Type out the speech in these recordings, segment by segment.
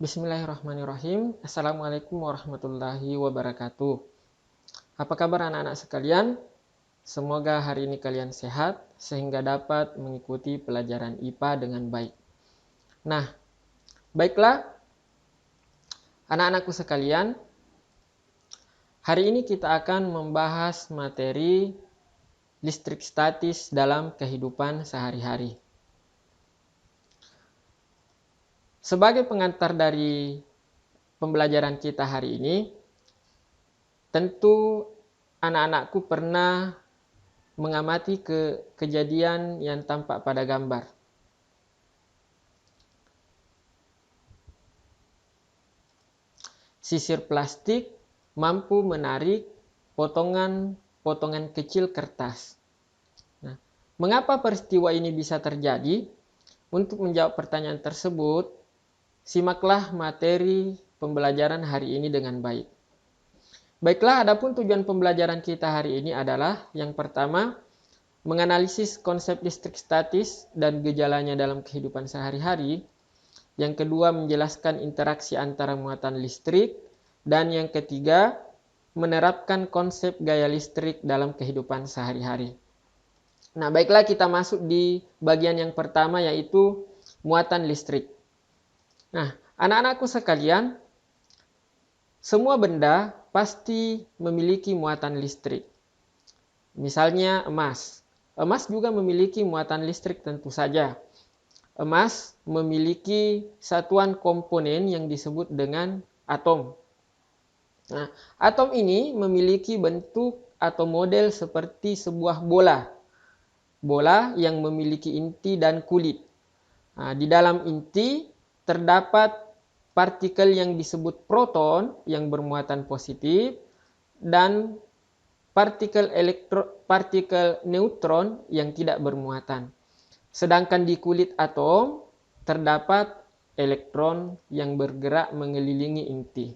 Bismillahirrahmanirrahim. Assalamualaikum warahmatullahi wabarakatuh. Apa kabar anak-anak sekalian? Semoga hari ini kalian sehat sehingga dapat mengikuti pelajaran IPA dengan baik. Nah, baiklah anak-anakku sekalian, hari ini kita akan membahas materi listrik statis dalam kehidupan sehari-hari. Sebagai pengantar dari pembelajaran kita hari ini, tentu anak-anakku pernah mengamati kejadian yang tampak pada gambar. Sisir plastik mampu menarik potongan-potongan kecil kertas. Nah, mengapa peristiwa ini bisa terjadi? Untuk menjawab pertanyaan tersebut, simaklah materi pembelajaran hari ini dengan baik. Baiklah, adapun tujuan pembelajaran kita hari ini adalah yang pertama, menganalisis konsep listrik statis dan gejalanya dalam kehidupan sehari-hari. Yang kedua, menjelaskan interaksi antara muatan listrik. Dan yang ketiga, menerapkan konsep gaya listrik dalam kehidupan sehari-hari. Nah, baiklah kita masuk di bagian yang pertama, yaitu muatan listrik. Nah, anak-anakku sekalian, semua benda pasti memiliki muatan listrik. Misalnya emas. Emas juga memiliki muatan listrik tentu saja. Emas memiliki satuan komponen yang disebut dengan atom. Nah, atom ini memiliki bentuk atau model seperti sebuah bola. Bola yang memiliki inti dan kulit. Nah, di dalam inti terdapat partikel yang disebut proton yang bermuatan positif dan partikel neutron yang tidak bermuatan. Sedangkan di kulit atom terdapat elektron yang bergerak mengelilingi inti.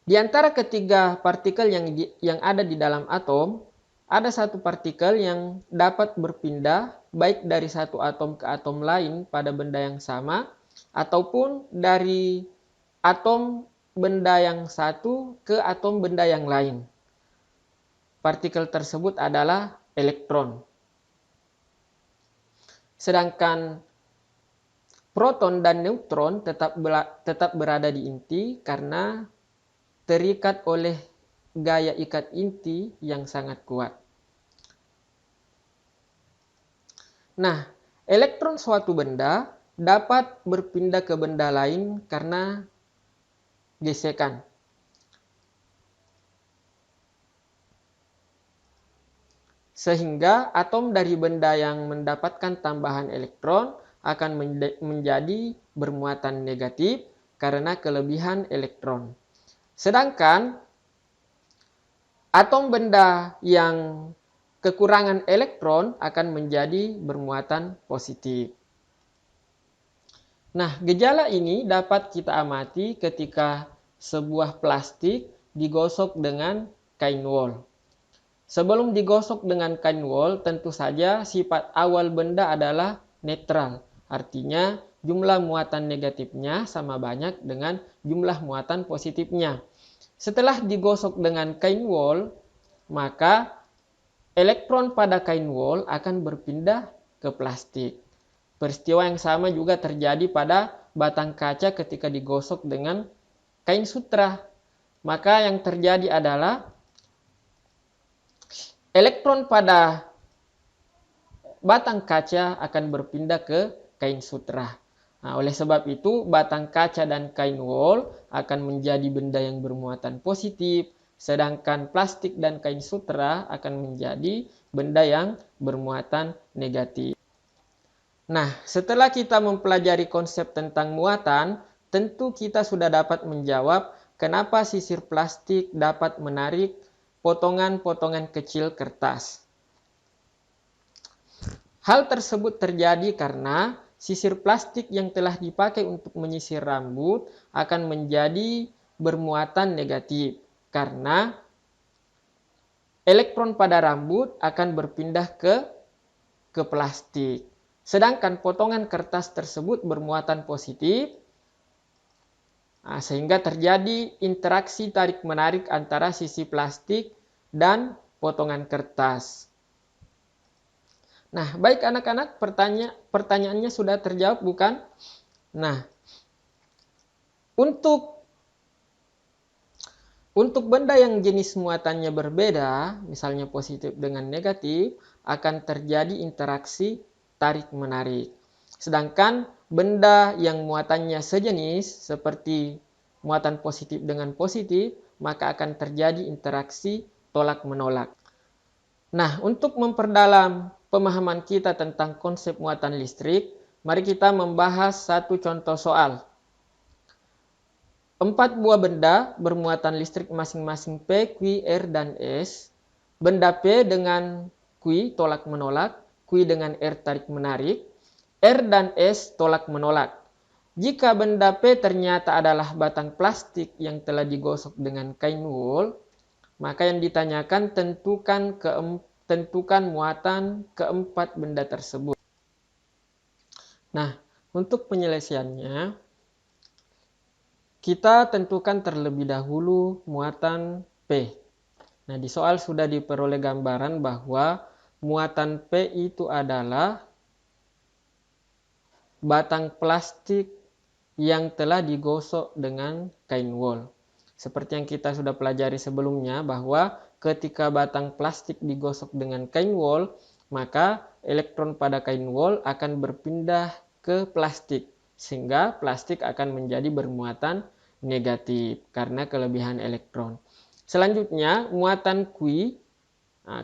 Di antara ketiga partikel yang ada di dalam atom, ada satu partikel yang dapat berpindah baik dari satu atom ke atom lain pada benda yang sama, ataupun dari atom benda yang satu ke atom benda yang lain. Partikel tersebut adalah elektron. Sedangkan proton dan neutron tetap berada di inti karena terikat oleh gaya ikat inti yang sangat kuat. Nah, elektron suatu benda dapat berpindah ke benda lain karena gesekan. Sehingga atom dari benda yang mendapatkan tambahan elektron akan menjadi bermuatan negatif karena kelebihan elektron. Sedangkan atom benda yang kekurangan elektron akan menjadi bermuatan positif. Nah, gejala ini dapat kita amati ketika sebuah plastik digosok dengan kain wol. Sebelum digosok dengan kain wol, tentu saja sifat awal benda adalah netral. Artinya jumlah muatan negatifnya sama banyak dengan jumlah muatan positifnya. Setelah digosok dengan kain wol, maka elektron pada kain wol akan berpindah ke plastik. Peristiwa yang sama juga terjadi pada batang kaca ketika digosok dengan kain sutra. Maka yang terjadi adalah elektron pada batang kaca akan berpindah ke kain sutra. Nah, oleh sebab itu, batang kaca dan kain wol akan menjadi benda yang bermuatan positif, sedangkan plastik dan kain sutra akan menjadi benda yang bermuatan negatif. Nah, setelah kita mempelajari konsep tentang muatan, tentu kita sudah dapat menjawab kenapa sisir plastik dapat menarik potongan-potongan kecil kertas. Hal tersebut terjadi karena sisir plastik yang telah dipakai untuk menyisir rambut akan menjadi bermuatan negatif karena elektron pada rambut akan berpindah ke plastik. Sedangkan potongan kertas tersebut bermuatan positif, sehingga terjadi interaksi tarik-menarik antara sisi plastik dan potongan kertas. Nah, baik anak-anak, pertanyaannya sudah terjawab bukan? Nah, untuk benda yang jenis muatannya berbeda, misalnya positif dengan negatif, akan terjadi interaksi tarik-menarik. Sedangkan benda yang muatannya sejenis, seperti muatan positif dengan positif, maka akan terjadi interaksi tolak-menolak. Nah, untuk memperdalam pemahaman kita tentang konsep muatan listrik, mari kita membahas satu contoh soal. 4 buah benda bermuatan listrik masing-masing P, Q, R, dan S. Benda P dengan Q tolak-menolak, Q dengan R tarik-menarik, R dan S tolak-menolak. Jika benda P ternyata adalah batang plastik yang telah digosok dengan kain wol, maka yang ditanyakan tentukan muatan keempat benda tersebut. Nah, untuk penyelesaiannya, kita tentukan terlebih dahulu muatan P. Nah, di soal sudah diperoleh gambaran bahwa muatan P itu adalah batang plastik yang telah digosok dengan kain wol. Seperti yang kita sudah pelajari sebelumnya, bahwa ketika batang plastik digosok dengan kain wol, maka elektron pada kain wol akan berpindah ke plastik, sehingga plastik akan menjadi bermuatan negatif karena kelebihan elektron. Selanjutnya, muatan Q,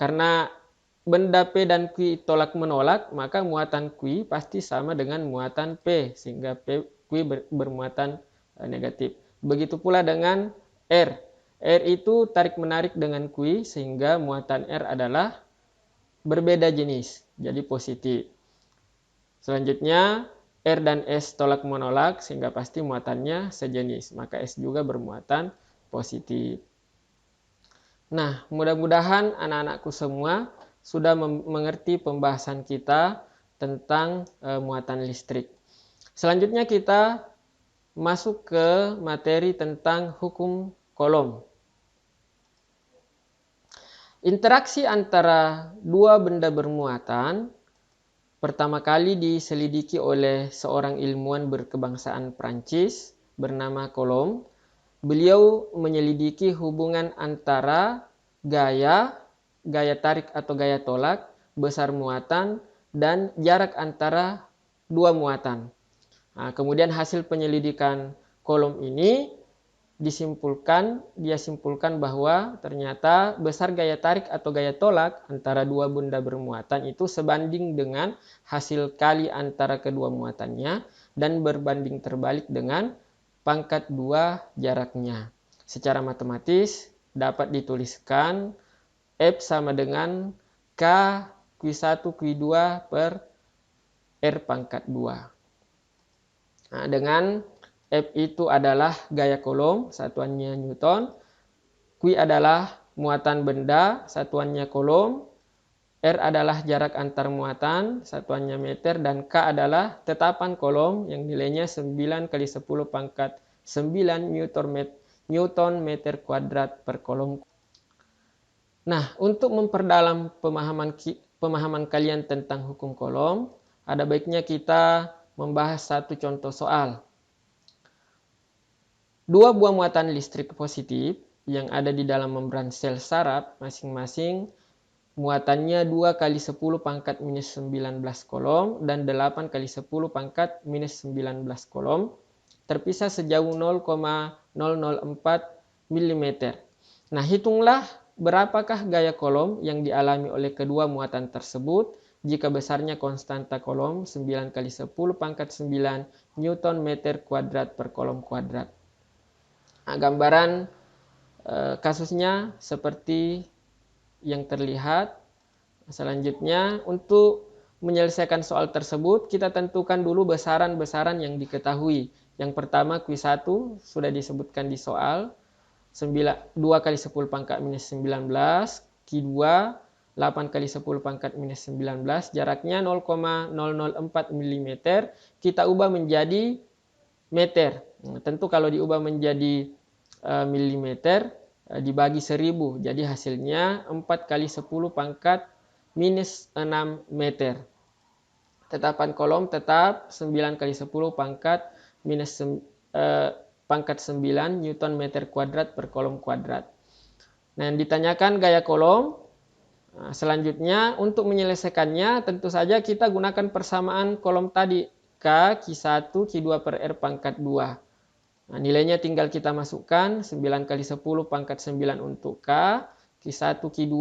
karena benda P dan Q tolak menolak, maka muatan Q pasti sama dengan muatan P, sehingga Q bermuatan negatif. Begitu pula dengan R. R itu tarik menarik dengan Q, sehingga muatan R adalah berbeda jenis, jadi positif. Selanjutnya, R dan S tolak menolak, sehingga pasti muatannya sejenis, maka S juga bermuatan positif. Nah, mudah-mudahan anak-anakku semua sudah mengerti pembahasan kita tentang muatan listrik. Selanjutnya kita masuk ke materi tentang hukum Coulomb. Interaksi antara dua benda bermuatan pertama kali diselidiki oleh seorang ilmuwan berkebangsaan Prancis bernama Coulomb. Beliau menyelidiki hubungan antara gaya tarik atau gaya tolak, besar muatan, dan jarak antara dua muatan. Nah, kemudian hasil penyelidikan Coulomb ini dia simpulkan bahwa ternyata besar gaya tarik atau gaya tolak antara dua benda bermuatan itu sebanding dengan hasil kali antara kedua muatannya dan berbanding terbalik dengan pangkat 2 jaraknya. Secara matematis dapat dituliskan F sama dengan K Q1 Q2 per R pangkat 2. Nah, dengan F itu adalah gaya Coulomb, satuannya Newton. Q adalah muatan benda, satuannya Coulomb. R adalah jarak antar muatan, satuannya meter. Dan K adalah tetapan Coulomb yang nilainya 9 kali 10 pangkat 9 Newton meter kuadrat per Coulomb. Nah, untuk memperdalam pemahaman kalian tentang hukum Coulomb, ada baiknya kita membahas satu contoh soal. Dua buah muatan listrik positif yang ada di dalam membran sel saraf masing-masing muatannya 2 kali 10 pangkat minus 19 Coulomb dan 8 kali 10 pangkat minus 19 Coulomb terpisah sejauh 0,004 mm. Nah, hitunglah berapakah gaya Coulomb yang dialami oleh kedua muatan tersebut jika besarnya konstanta Coulomb 9 kali 10 pangkat 9 Newton meter kuadrat per Coulomb kuadrat. Nah, gambaran kasusnya seperti yang terlihat. Selanjutnya, untuk menyelesaikan soal tersebut, kita tentukan dulu besaran-besaran yang diketahui. Yang pertama, Q1 sudah disebutkan di soal, 2 kali 10 pangkat minus 19. Q2 8 kali 10 pangkat minus 19, jaraknya 0,004 mm, kita ubah menjadi meter. Nah, tentu kalau diubah menjadi milimeter, dibagi 1000, jadi hasilnya 4 kali 10 pangkat minus 6 meter. Tetapan kolom tetap 9 kali 10 pangkat minus pangkat 9 Newton meter kuadrat per kolom kuadrat. Nah, yang ditanyakan gaya kolom. Nah, selanjutnya untuk menyelesaikannya tentu saja kita gunakan persamaan kolom tadi, K, Q1, Q2 per R pangkat 2. Nah, nilainya tinggal kita masukkan 9 kali 10 pangkat 9 untuk K, Q1, Q2,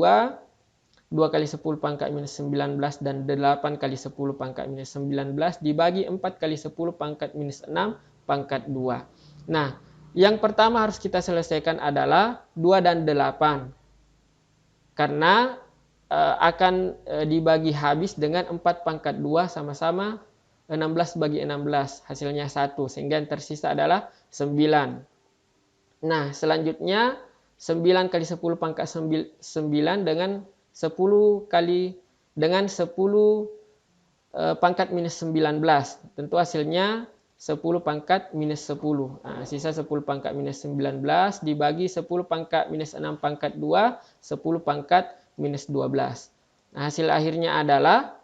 2 kali 10 pangkat minus 19 dan 8 kali 10 pangkat minus 19 dibagi 4 kali 10 pangkat minus 6 pangkat 2. Nah, yang pertama harus kita selesaikan adalah 2 dan 8. Karena akan dibagi habis dengan 4 pangkat 2 sama-sama 16 bagi 16. Hasilnya 1. Sehingga yang tersisa adalah 9. Nah, selanjutnya 9 kali 10 pangkat 9 dengan 10 kali dengan 10 pangkat minus 19. Tentu hasilnya 10 pangkat minus 10. Nah, sisa 10 pangkat minus 19 dibagi 10 pangkat minus 6 pangkat 2, 10 pangkat minus 12. Nah, hasil akhirnya adalah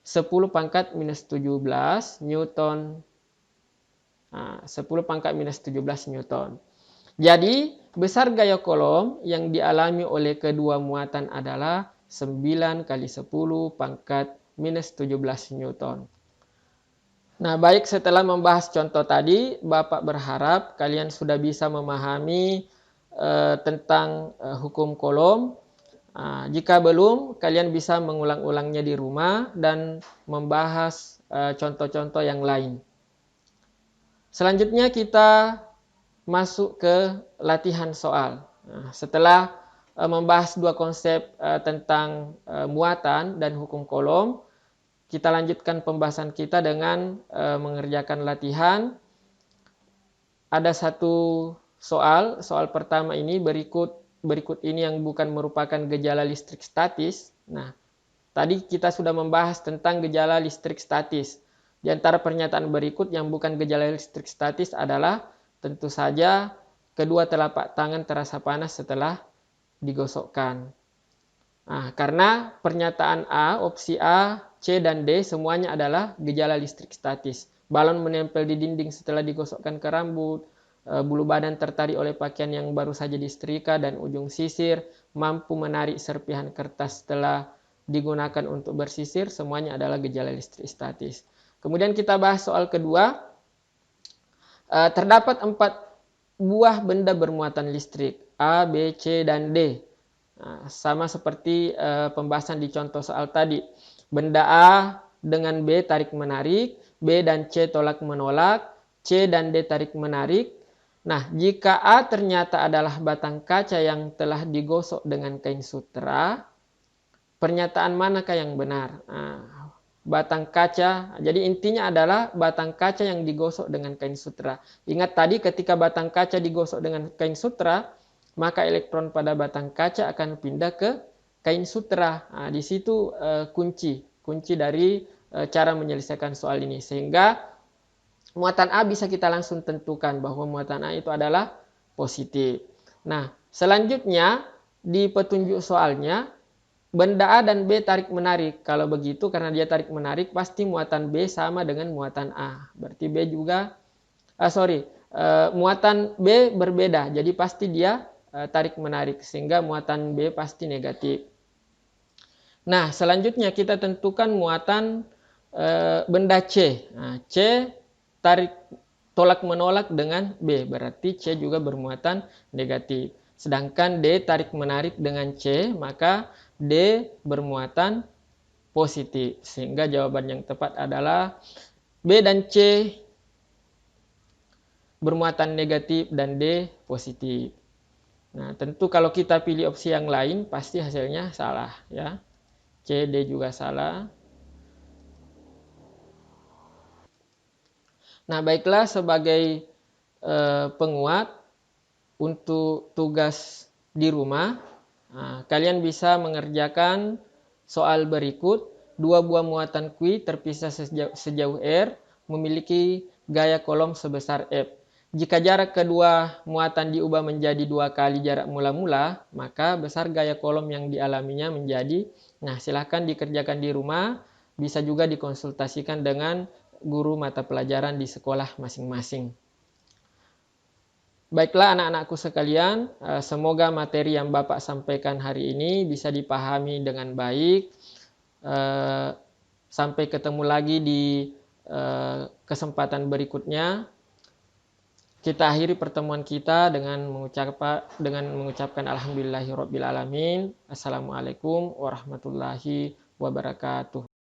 10 pangkat minus 17 Newton. Nah, 10 pangkat minus 17 Newton. Jadi, besar gaya kolom yang dialami oleh kedua muatan adalah 9 kali 10 pangkat minus 17 Newton. Nah, baik, setelah membahas contoh tadi, Bapak berharap kalian sudah bisa memahami tentang hukum kolom. Jika belum, kalian bisa mengulang-ulangnya di rumah dan membahas contoh-contoh yang lain. Selanjutnya kita masuk ke latihan soal. Nah, setelah membahas dua konsep tentang muatan dan hukum kolom, kita lanjutkan pembahasan kita dengan mengerjakan latihan. Ada satu soal pertama ini berikut ini yang bukan merupakan gejala listrik statis. Nah, tadi kita sudah membahas tentang gejala listrik statis. Di antara pernyataan berikut yang bukan gejala listrik statis adalah tentu saja kedua telapak tangan terasa panas setelah digosokkan. Nah, karena pernyataan A, opsi A, C, dan D semuanya adalah gejala listrik statis. Balon menempel di dinding setelah digosokkan ke rambut, bulu badan tertarik oleh pakaian yang baru saja disetrika, dan ujung sisir mampu menarik serpihan kertas setelah digunakan untuk bersisir, semuanya adalah gejala listrik statis. Kemudian kita bahas soal kedua. Terdapat 4 buah benda bermuatan listrik, A, B, C, dan D. Nah, sama seperti pembahasan di contoh soal tadi. Benda A dengan B tarik menarik, B dan C tolak menolak, C dan D tarik menarik. Nah, jika A ternyata adalah batang kaca yang telah digosok dengan kain sutra, pernyataan manakah yang benar? Nah, batang kaca, jadi intinya adalah batang kaca yang digosok dengan kain sutra. Ingat tadi ketika batang kaca digosok dengan kain sutra, maka elektron pada batang kaca akan pindah ke kain sutra. Nah, di situ kunci dari cara menyelesaikan soal ini. Sehingga muatan A bisa kita langsung tentukan bahwa muatan A itu adalah positif. Nah, selanjutnya di petunjuk soalnya, benda A dan B tarik menarik. Kalau begitu karena dia tarik menarik pasti muatan B sama dengan muatan A. Berarti B juga, muatan B berbeda. Jadi pasti dia tarik menarik sehingga muatan B pasti negatif. Nah, selanjutnya kita tentukan muatan benda C. Nah, C tolak menolak dengan B, berarti C juga bermuatan negatif. Sedangkan D tarik menarik dengan C, maka D bermuatan positif. Sehingga jawaban yang tepat adalah B dan C bermuatan negatif dan D positif. Nah, tentu kalau kita pilih opsi yang lain pasti hasilnya salah ya. C, D juga salah. Nah, baiklah, sebagai penguat untuk tugas di rumah, Kalian bisa mengerjakan soal berikut. 2 buah muatan Q terpisah sejauh R memiliki gaya kolom sebesar F. Jika jarak kedua muatan diubah menjadi 2 kali jarak mula-mula, maka besar gaya kolom yang dialaminya menjadi. Silahkan dikerjakan di rumah, bisa juga dikonsultasikan dengan guru mata pelajaran di sekolah masing-masing. Baiklah anak-anakku sekalian, semoga materi yang Bapak sampaikan hari ini bisa dipahami dengan baik. Sampai ketemu lagi di kesempatan berikutnya. Kita akhiri pertemuan kita dengan mengucapkan alhamdulillahirabbil alamin. Assalamualaikum warahmatullahi wabarakatuh.